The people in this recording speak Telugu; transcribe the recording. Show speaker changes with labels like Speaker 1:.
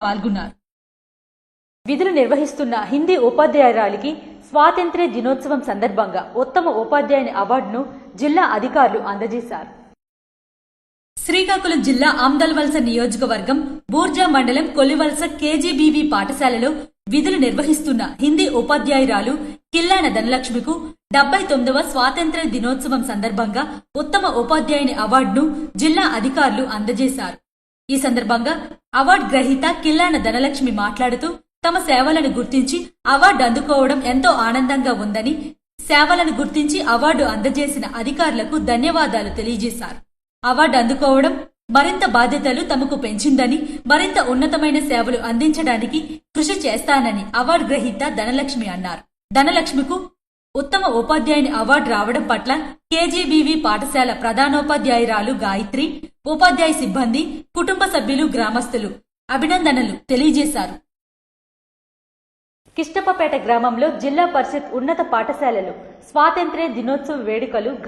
Speaker 1: పాల్గొన్నారు. విధులు నిర్వహిస్తున్న హిందీ ఉపాధ్యాయురాలికి స్వాతంత్ర్య దినోత్సవం సందర్భంగా ఉత్తమ ఉపాధ్యాయుని అవార్డును జిల్లా అధికారులు అందజేశారు. శ్రీకాకుళం జిల్లా ఆమ్దల్వలస నియోజకవర్గం బూర్జా మండలం కొల్లివలస కేజీబీవీ పాఠశాలలో విధులు నిర్వహిస్తున్న హిందీ ఉపాధ్యాయురాలు కిల్లాన ధనలక్ష్మికు 79వ స్వాతంత్ర్య దినోత్సవం సందర్భంగా ఉత్తమ ఉపాధ్యాయుని అవార్డును జిల్లా అధికారులు అందజేశారు. ఈ సందర్భంగా అవార్డు గ్రహీత కిల్లాన ధనలక్ష్మి మాట్లాడుతూ తమ సేవలను గుర్తించి అవార్డు అందుకోవడం ఎంతో ఆనందంగా ఉందని, సేవలను గుర్తించి అవార్డు అందజేసిన అధికారులకు ధన్యవాదాలు తెలియజేశారు. అవార్డు అందుకోవడం మరింత బాధ్యతలు తమకు పెంచిందని, మరింత ఉన్నతమైన సేవలు అందించడానికి కృషి చేస్తానని అవార్డు గ్రహీత ధనలక్ష్మి అన్నారు. ధనలక్ష్మికు ఉత్తమ ఉపాధ్యాయుని అవార్డు రావడం పట్ల కేజీబీవీ పాఠశాల ప్రధానోపాధ్యాయురాలు గాయత్రి, ఉపాధ్యాయ సిబ్బంది, కుటుంబ సభ్యులు, గ్రామస్తులు అభినందనలు తెలియజేశారు. కిష్టపపేట గ్రామంలో జిల్లా పరిషత్ ఉన్నత పాఠశాలలో స్వాతంత్ర్య దినోత్సవ వేడుకలు